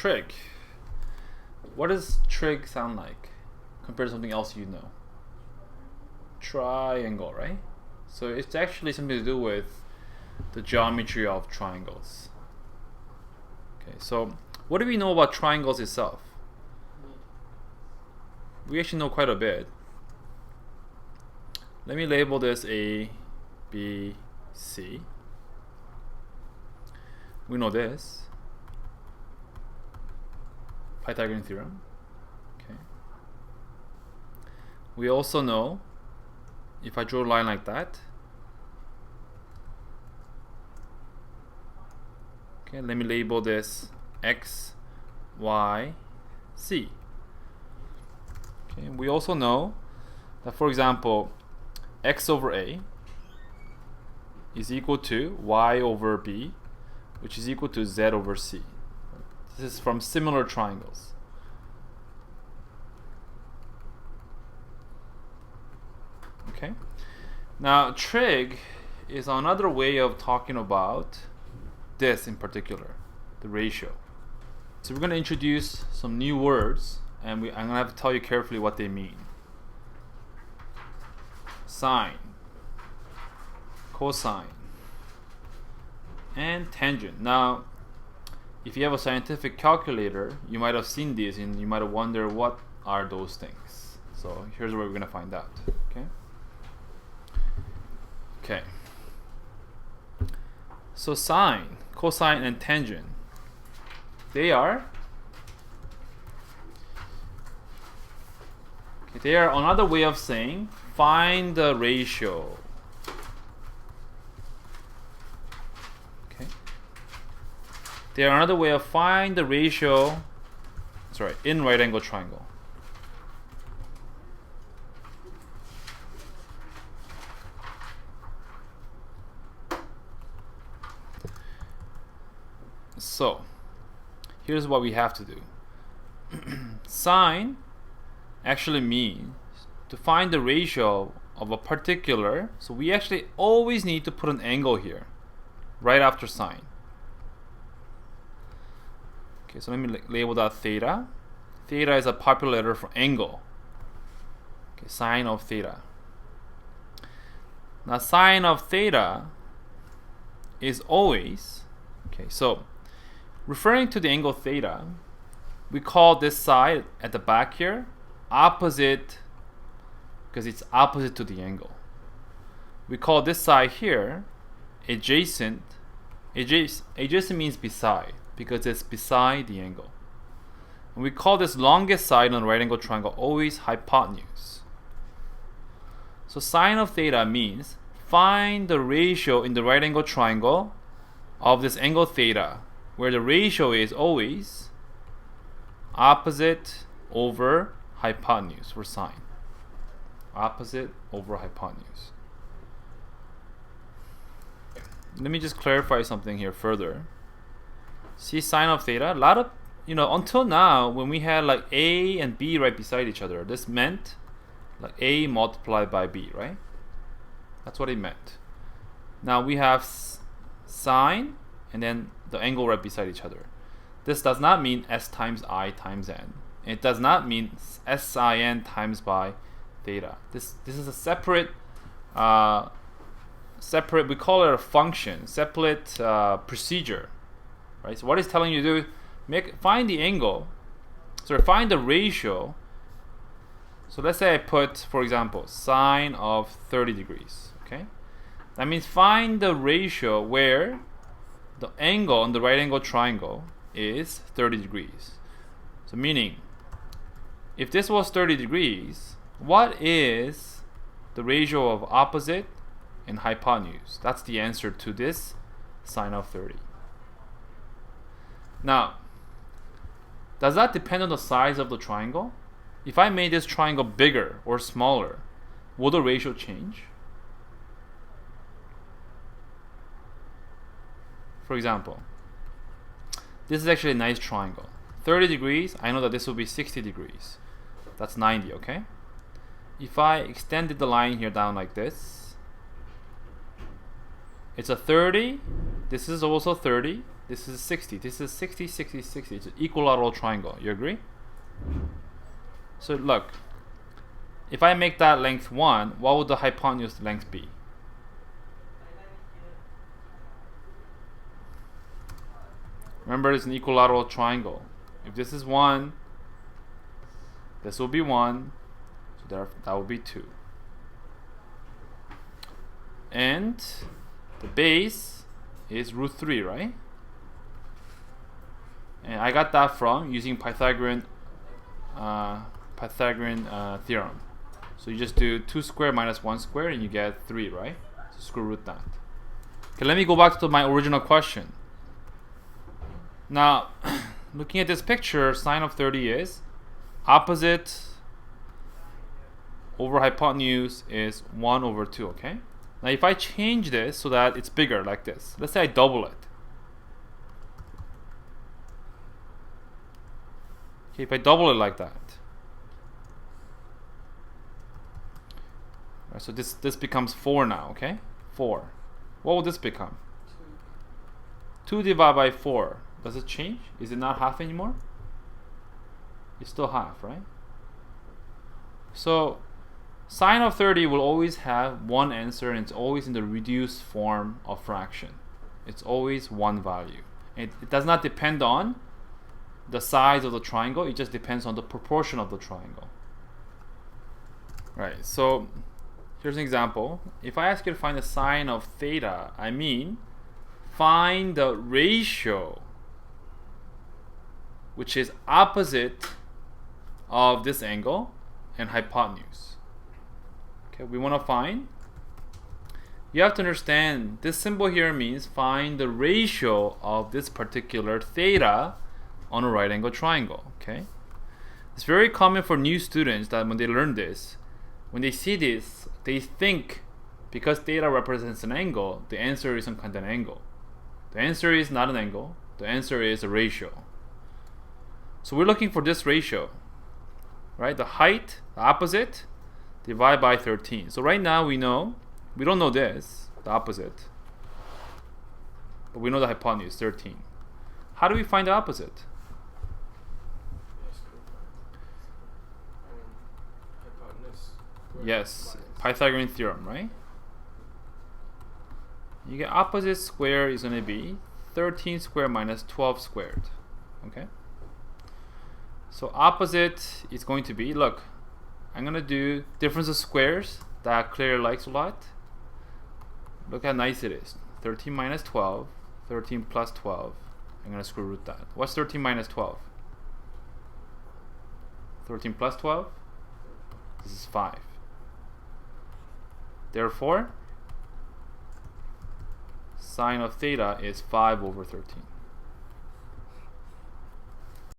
trig. What does trig sound like compared to something else you know? Triangle, right? So it's actually something to do with the geometry of triangles. Okay, so what do we know about triangles itself? We actually know quite a bit. Let me label this A, B, C. We know this. Pythagorean theorem. Okay. We also know, if I draw a line like that, okay, let me label this X, Y, C. Okay, we also know that, for example, X over A is equal to Y over B, which is equal to Z over C. This is from similar triangles. Okay. Now, trig is another way of talking about this in particular, the ratio. So we're going to introduce some new words, and I'm going to have to tell you carefully what they mean. Sine, cosine, and tangent. Now, if you have a scientific calculator, you might have seen these and you might have wondered what are those things. So here's where we're going to find out. Okay. So sine, cosine, and tangent, they are another way of saying find the ratio. Okay. They are another way of find the ratio, in right angle triangle. So here's what we have to do. Sine actually means to find the ratio of a particular, so we actually always need to put an angle here right after sine. Okay, so let me label that theta. Theta is a popular letter for angle. Okay, sine of theta. Now sine of theta is always, okay, so referring to the angle theta, we call this side at the back here opposite, because it's opposite to the angle. We call this side here adjacent. Adjacent means beside, because it's beside the angle. And we call this longest side on the right angle triangle always hypotenuse. So sine of theta means find the ratio in the right angle triangle of this angle theta, where the ratio is always opposite over hypotenuse for sine. Opposite over hypotenuse. Let me just clarify something here further. See, sine of theta, a lot of, until now, when we had like A and B right beside each other, this meant like A multiplied by B, right? That's what it meant. Now we have sine and then the angle right beside each other. This does not mean S times I times N. It does not mean sin times by theta. This is a separate, we call it a function, separate procedure, right? So what it's telling you to do, find the angle, find the ratio. So let's say I put, for example, sine of 30 degrees, okay? That means find the ratio where the angle on the right angle triangle is 30 degrees. So meaning, if this was 30 degrees, what is the ratio of opposite and hypotenuse? That's the answer to this sine of 30. Now, does that depend on the size of the triangle? If I made this triangle bigger or smaller, will the ratio change? For example, this is actually a nice triangle. 30 degrees, I know that this will be 60 degrees. That's 90, okay? If I extended the line here down like this, it's a 30, this is also 30, This is 60. This is 60, 60, 60. It's an equilateral triangle. You agree? So look, if I make that length 1, what would the hypotenuse length be? Remember, it's an equilateral triangle. If this is 1, this will be 1, so that will be 2. And the base is root 3, right? And I got that from using Pythagorean theorem. So you just do 2 squared minus 1 squared and you get 3, right? So square root that. Okay, let me go back to my original question. Now, looking at this picture, sine of 30 is opposite over hypotenuse is 1 over 2, okay? Now if I change this so that it's bigger like this, let's say I double it. Okay, if I double it like that. Right, so this becomes 4 now, okay? 4. What will this become? 2 divided by 4. Does it change? Is it not half anymore? It's still half, right? So sine of 30 will always have one answer, and it's always in the reduced form of fraction. It's always one value. It does not depend on the size of the triangle, it just depends on the proportion of the triangle. Right, so here's an example. If I ask you to find the sine of theta, I mean find the ratio which is opposite of this angle and hypotenuse. Okay, we want to find, you have to understand this symbol here means find the ratio of this particular theta on a right angle triangle. Okay, it's very common for new students that when they learn this, when they see this, they think because theta represents an angle, the answer is some kind of an angle. The answer is not an angle, the answer is a ratio. So we're looking for this ratio, right? The height, the opposite, divide by 13. So right now we don't know this, the opposite, but we know the hypotenuse, 13. How do we find the opposite? Yes, Pythagorean theorem, right? You get opposite squared is going to be 13 squared minus 12 squared. Okay? So opposite is going to be, look, I'm going to do difference of squares that Claire likes a lot. Look how nice it is. 13 minus 12, 13 plus 12. I'm going to square root that. What's 13 minus 12? 13 plus 12? This is 5. Therefore, sine of theta is 5 over 13.